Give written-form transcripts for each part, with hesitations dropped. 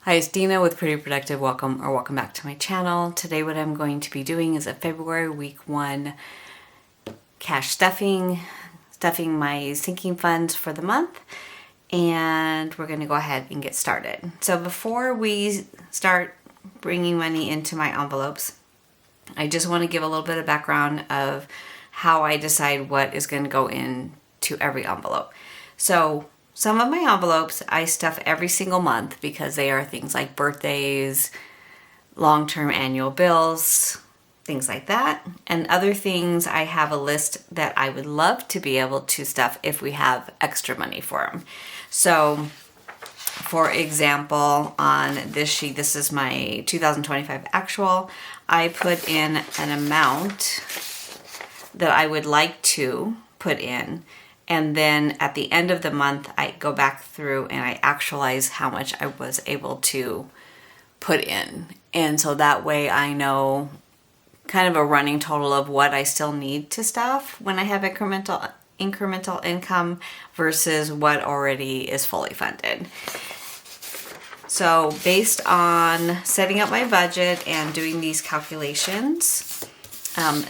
Hi, it's Dina with Pretty Productive. Welcome back to my channel. Today what I'm going to be doing is a February week 1 cash stuffing my sinking funds for the month, and we're going to go ahead and get started. So before we start bringing money into my envelopes, I just want to give a little bit of background of how I decide what is going to go into every envelope. So some of my envelopes I stuff every single month because they are things like birthdays, long-term annual bills, things like that. And other things I have a list that I would love to be able to stuff if we have extra money for them. So for example, on this sheet, this is my 2025 actual. I put in an amount that I would like to put in, and then at the end of the month I go back through and I actualize how much I was able to put in. And so that way I know kind of a running total of what I still need to stuff when I have incremental income versus what already is fully funded. So based on setting up my budget and doing these calculations,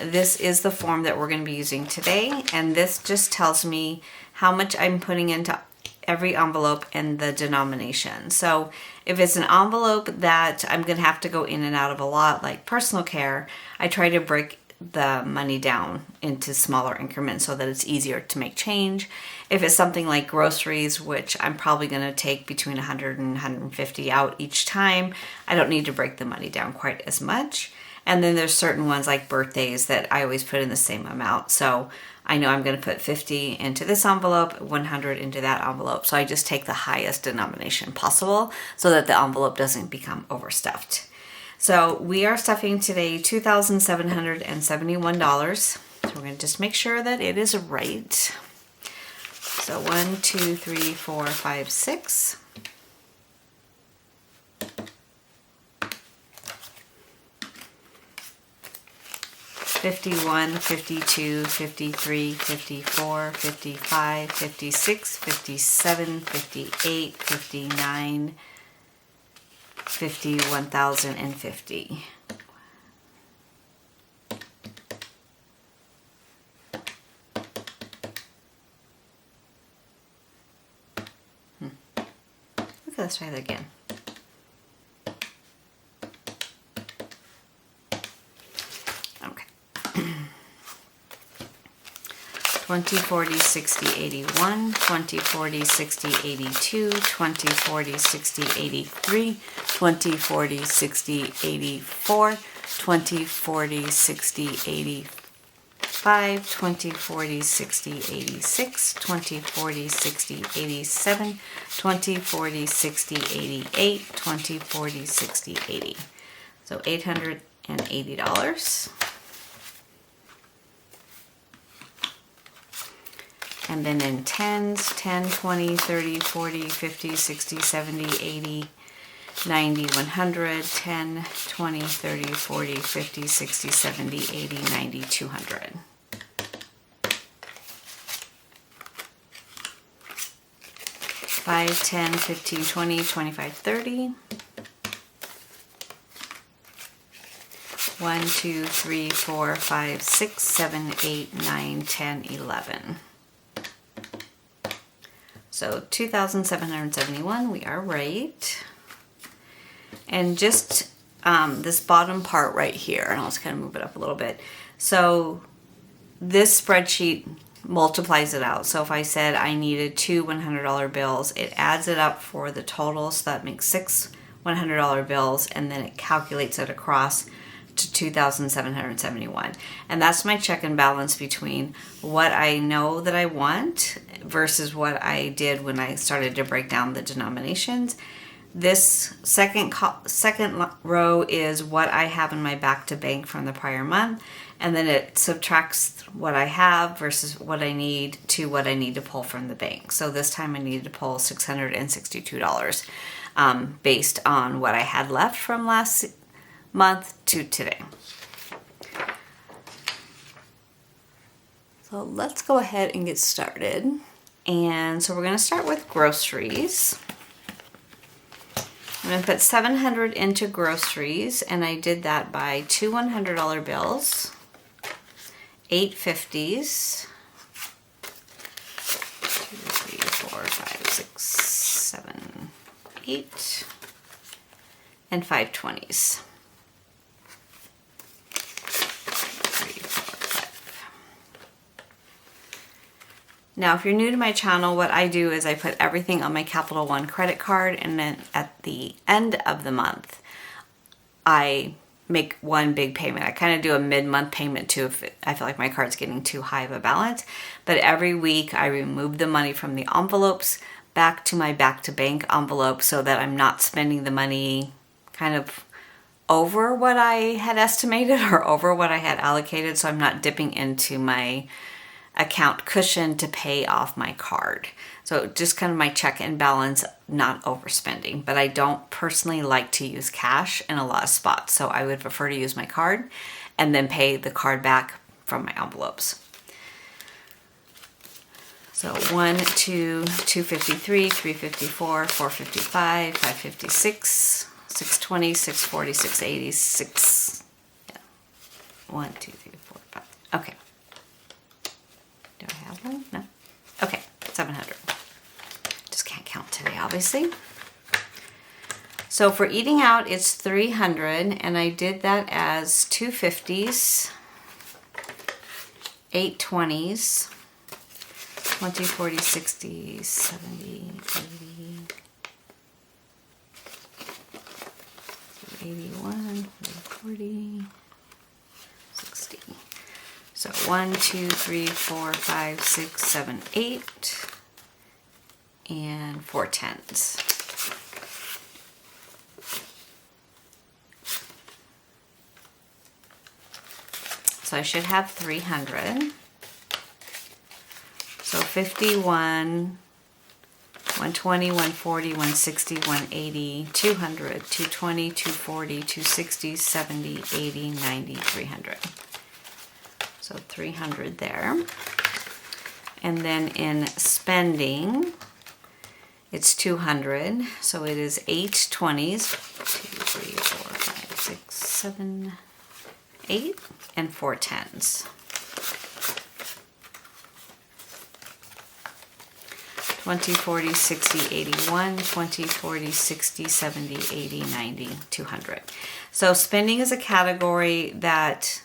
this is the form that we're going to be using today, and this just tells me how much I'm putting into every envelope and the denomination. So if it's an envelope that I'm going to have to go in and out of a lot, like personal care, I try to break the money down into smaller increments so that it's easier to make change. If it's something like groceries, which I'm probably going to take between 100 and 150 out each time, I don't need to break the money down quite as much. And then there's certain ones like birthdays that I always put in the same amount. So I know I'm going to put 50 into this envelope, 100 into that envelope. So I just take the highest denomination possible so that the envelope doesn't become overstuffed. So we are stuffing today $2,771. So we're going to just make sure that it is right. So 1, 2, 3, 4, 5, 6. 51, 52, 53, 54, 55, 56, 57, 58, 59, 50, 1,050. Okay, let's try that again. Okay. 20, 40, 60, 81, 20, 40, 60, 82, 20, 40, 60, 83, 20, 40, 60, 84, 20, 40, 60, 85, 20, 40, 60, 86, 20, 40, 60, 87, 20, 40, 60, 88, 20, 40, 60, 80. So $880. And then in tens, 10, 20, 30, 40, 50, 60, 70, 80, 90, 100, 10, 20, 30, 40, 50, 60, 70, 80, 90, 200. Five, 10, 15, 20, 25, 30. 1, 2, 3, 4, 5, 6, 7, 8, 9, 10, 11. So 2,771, we are right. And just this bottom part right here, and I'll just kind of move it up a little bit. So this spreadsheet multiplies it out. So if I said I needed 2 $100 bills, it adds it up for the total, so that makes 6 $100 bills, and then it calculates it across to 2,771. And that's my check and balance between what I know that I want versus what I did when I started to break down the denominations. This second row is what I have in my back to bank from the prior month, and then it subtracts what I have versus what I need to what I need to pull from the bank. So this time I needed to pull $662 based on what I had left from last month to today. So let's go ahead and get started. And so we're going to start with groceries. I'm going to put $700 into groceries, and I did that by 2 $100 bills, 8 50s, 2, 3, 4, 5, 6, 7, 8, and 5 20s. 3, 4, 5. Now, if you're new to my channel, what I do is I put everything on my Capital One credit card, and then at the end of the month, I make one big payment. I kind of do a mid-month payment too if I feel like my card's getting too high of a balance. But every week I remove the money from the envelopes back to my back to bank envelope so that I'm not spending the money kind of over what I had estimated or over what I had allocated, so I'm not dipping into my account cushion to pay off my card. So just kind of my check and balance, not overspending. But I don't personally like to use cash in a lot of spots, so I would prefer to use my card and then pay the card back from my envelopes. So 1, 2, 253, 354, 455, 556, 620, 640, 680, 6. Yeah. 1, 2, 3, 4, 5. Okay. Do I have one? No. Okay, 700. Just can't count today, obviously. So for eating out, it's 300, and I did that as 2 50s, 8 20s, 20, 40, 60, 70, 80, 81, 40, 60. So 1, 2, 3, 4, 5, 6, 7, 8, and 4 10s. So I should have 300. So 51, 120, 140, 160, 180, 200, 220, 240, 260, 70, 80, 90, 300. So 300 there. And then in spending, it's 200. So it is 8 20s, 2, 3, 4, 5, 6, 7, 8, and 4 10s. 20, 40, 60, 81, 20, 40, 60, 70, 80, 90, 200. So spending is a category that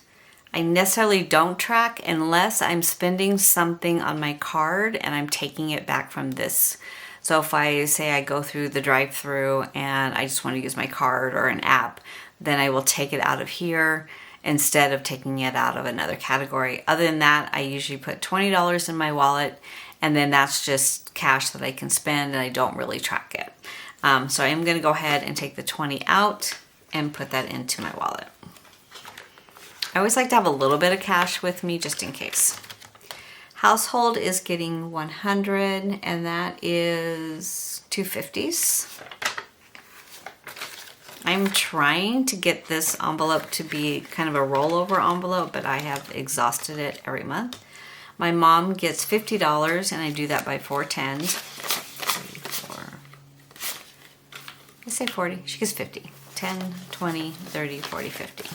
I necessarily don't track unless I'm spending something on my card and I'm taking it back from this. So if I say I go through the drive-through and I just want to use my card or an app, then I will take it out of here instead of taking it out of another category. Other than that, I usually put $20 in my wallet, and then that's just cash that I can spend, and I don't really track it. So I'm going to go ahead and take the 20 out and put that into my wallet. I always like to have a little bit of cash with me just in case. Household is getting 100, and that is 2 50s. I'm trying to get this envelope to be kind of a rollover envelope, but I have exhausted it every month. My mom gets $50, and I do that by 4 10s. 3, 4. Let's say 40. She gets 50. 10, 20, 30, 40, 50.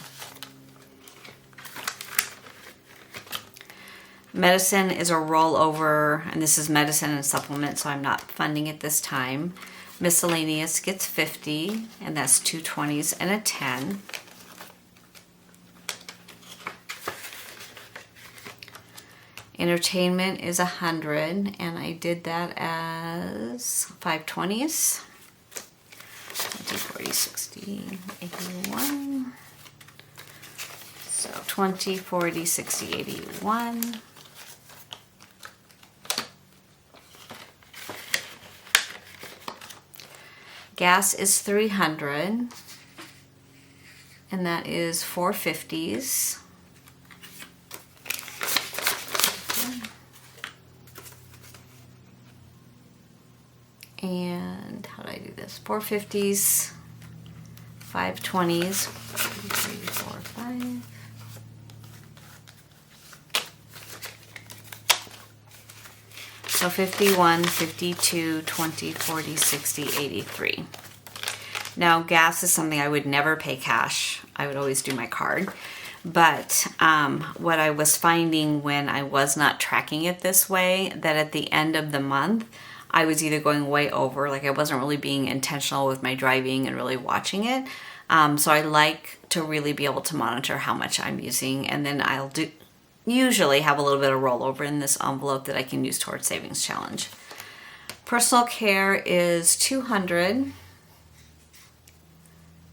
Medicine is a rollover, and this is medicine and supplement, so I'm not funding it this time. Miscellaneous gets 50, and that's 2 20s and a 10. Entertainment is 100, and I did that as 5 20s. 20, 40, 60, 81. So 20, 40, 60, 81. Gas is 300, and that is 4 50s. And how do I do this? 4 50s, 5 20s, 2, 3, 4, 5. So 51, 52, 20, 40, 60, 83. Now, gas is something I would never pay cash. I would always do my card. But what I was finding when I was not tracking it this way, that at the end of the month, I was either going way over, like I wasn't really being intentional with my driving and really watching it. So I like to really be able to monitor how much I'm using, and then I'll usually have a little bit of rollover in this envelope that I can use towards Savings Challenge. Personal care is $200,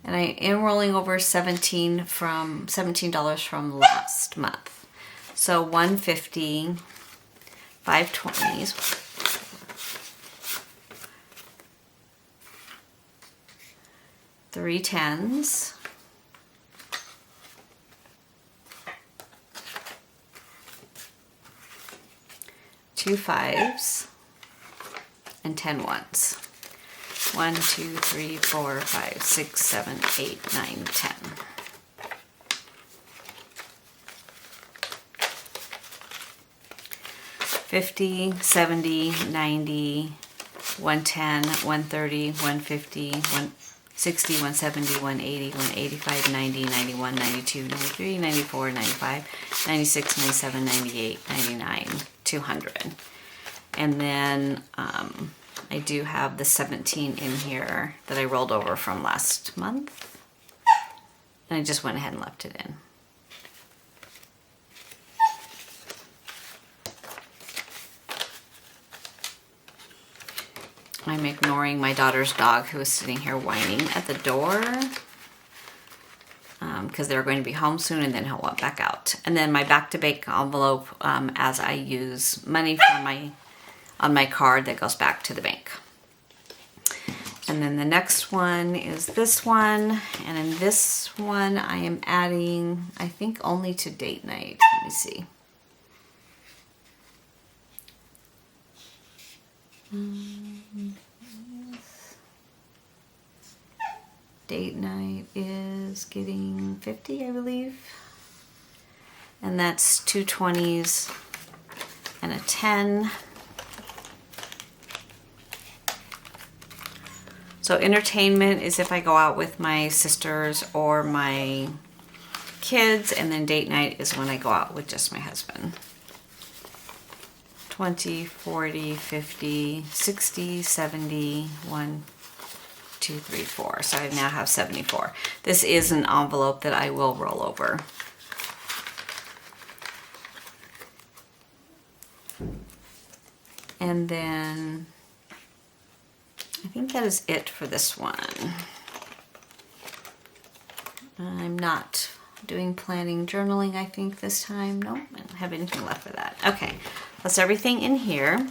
and I am rolling over $17 from last month. So $150, 5 20s, 3 10s, 2 5s, and 10 1s. 1 2 3 4 5 6 7 8 9 10. $50, $70, $90, $110, $130, $150, $160, $170, $180, $185, $90, $91, $92, $93, $94, $95, $96, $97, $98, $99, $200. And then I do have the 17 in here that I rolled over from last month. And I just went ahead and left it in. I'm ignoring my daughter's dog who is sitting here whining at the door because they're going to be home soon, and then he'll walk back out. And then my back to bank envelope as I use money from on my card that goes back to the bank. And then the next one is this one, and in this one I am adding, I think, only to date night. Let me see. Date night is getting 50, I believe. And that's 2 20s and a 10. So entertainment is if I go out with my sisters or my kids, and then date night is when I go out with just my husband. 20, 40, 50, 60, 70, 1, 2, 3, 4. So I now have 74. This is an envelope that I will roll over. And then I think that is it for this one. I'm not doing planning journaling, I think, this time. No, I don't have anything left for that. Okay, that's everything in here.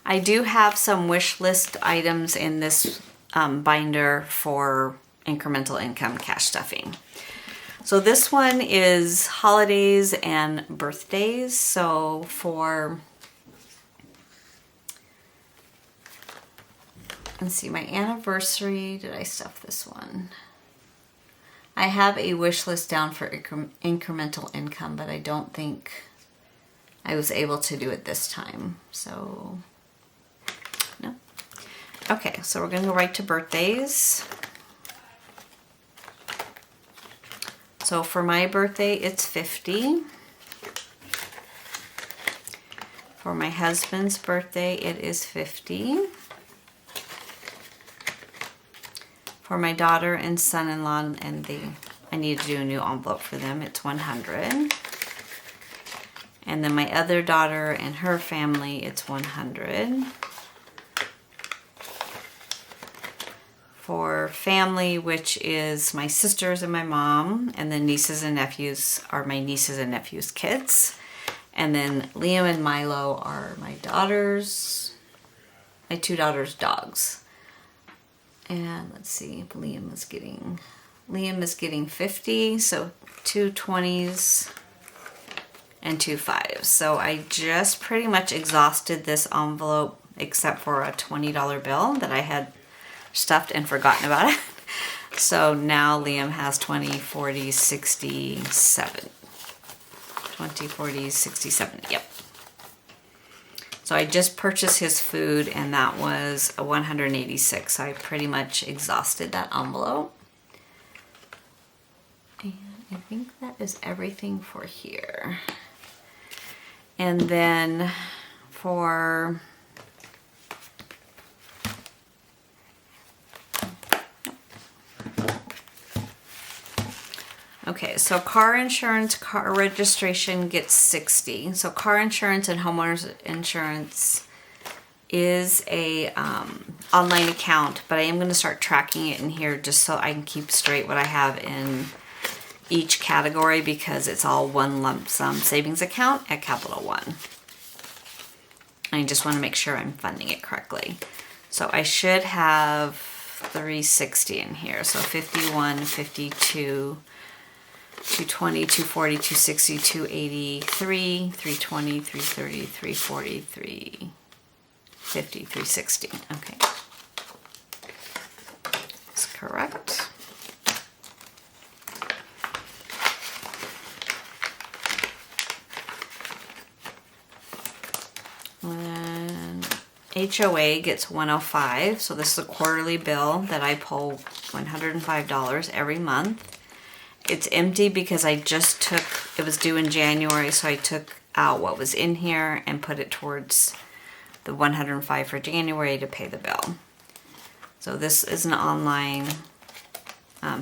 I do have some wish list items in this binder for incremental income cash stuffing. So this one is holidays and birthdays. So for, let's see, my anniversary, did I stuff this one? I have a wish list down for incremental income, but I don't think I was able to do it this time. So, no. Okay, so we're going to go right to birthdays. So for my birthday, it's 50. For my husband's birthday, it is 50. For my daughter and son-in-law, and I need to do a new envelope for them, it's 100. And then my other daughter and her family, it's 100. For family, which is my sisters and my mom, and then nieces and nephews are my nieces and nephews' kids. And then Liam and Milo are my two daughters' dogs. And let's see, Liam is getting 50, so 2 20s and 2 5s. So I just pretty much exhausted this envelope except for a $20 bill that I had stuffed and forgotten about it. So now Liam has 20, 40, 67. 20, 40, 67, yep. So I just purchased his food and that was a $186. So I pretty much exhausted that envelope. And I think that is everything for here. And then for okay, so car insurance, car registration gets $60. So car insurance and homeowners insurance is a online account, but I am going to start tracking it in here just so I can keep straight what I have in each category, because it's all one lump sum savings account at Capital One. I just want to make sure I'm funding it correctly. So I should have 360 in here. So 51, 52, 220, 240, 260, 283, 320, 330, 340, 350, 360. Okay. That's correct. And HOA gets $105. So this is a quarterly bill that I pull $105 every month. It's empty because I just took, it was due in January, so I took out what was in here and put it towards the $105 for January to pay the bill. So this is an online,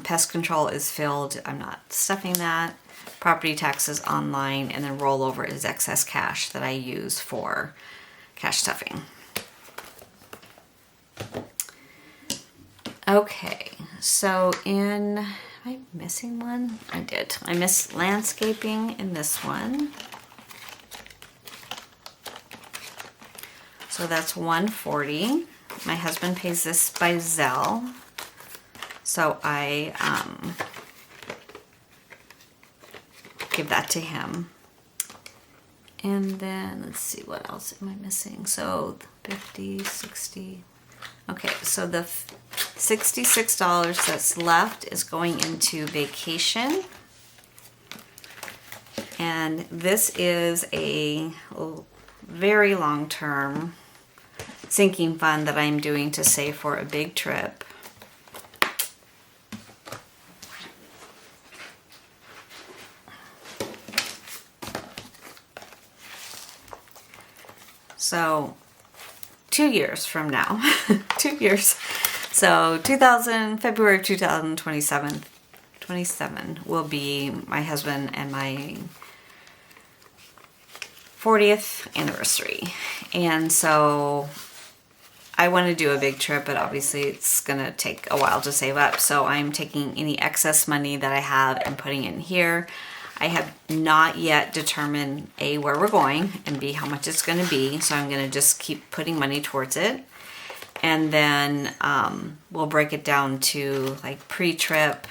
pest control is filled, I'm not stuffing that. Property taxes online, and then rollover is excess cash that I use for cash stuffing. Okay, so am I missing one? I did. I missed landscaping in this one. So that's $140. My husband pays this by Zelle. So I give that to him. And then let's see, what else am I missing? So 50, 60. Okay, so the $66 that's left is going into vacation. And this is a very long-term sinking fund that I'm doing to save for a big trip. So 2 years from now, 2 years. So February 2027 will be my husband and my 40th anniversary. And so I want to do a big trip, but obviously it's going to take a while to save up. So I'm taking any excess money that I have and putting it in here. I have not yet determined A, where we're going, and B, how much it's going to be. So I'm going to just keep putting money towards it. And then we'll break it down to like pre-trip,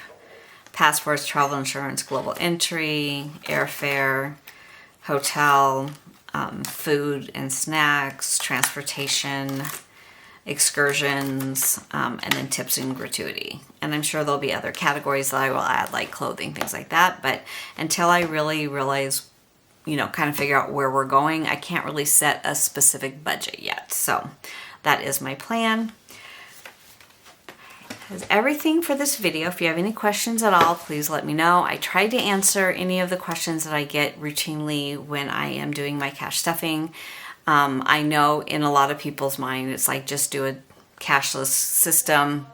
passports, travel insurance, global entry, airfare, hotel, food and snacks, transportation, excursions, and then tips and gratuity. And I'm sure there'll be other categories that I will add, like clothing, things like that. But until I really realize, kind of figure out where we're going, I can't really set a specific budget yet. So that is my plan. That's everything for this video. If you have any questions at all, please let me know. I try to answer any of the questions that I get routinely when I am doing my cash stuffing. I know in a lot of people's mind, it's like, just do a cashless system.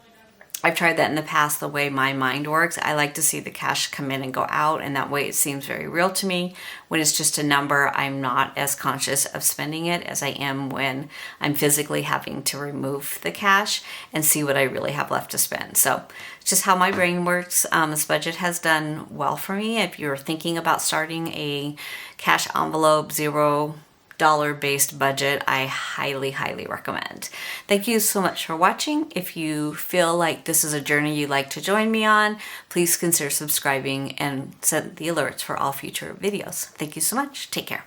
I've tried that in the past. The way my mind works, I like to see the cash come in and go out, and that way it seems very real to me. When it's just a number, I'm not as conscious of spending it as I am when I'm physically having to remove the cash and see what I really have left to spend. So it's just how my brain works. This budget has done well for me. If you're thinking about starting a cash envelope, $0 based budget, I highly recommend. Thank you so much for watching. If you feel like this is a journey you'd like to join me on, please consider subscribing and set the alerts for all future videos. Thank you so much. Take care.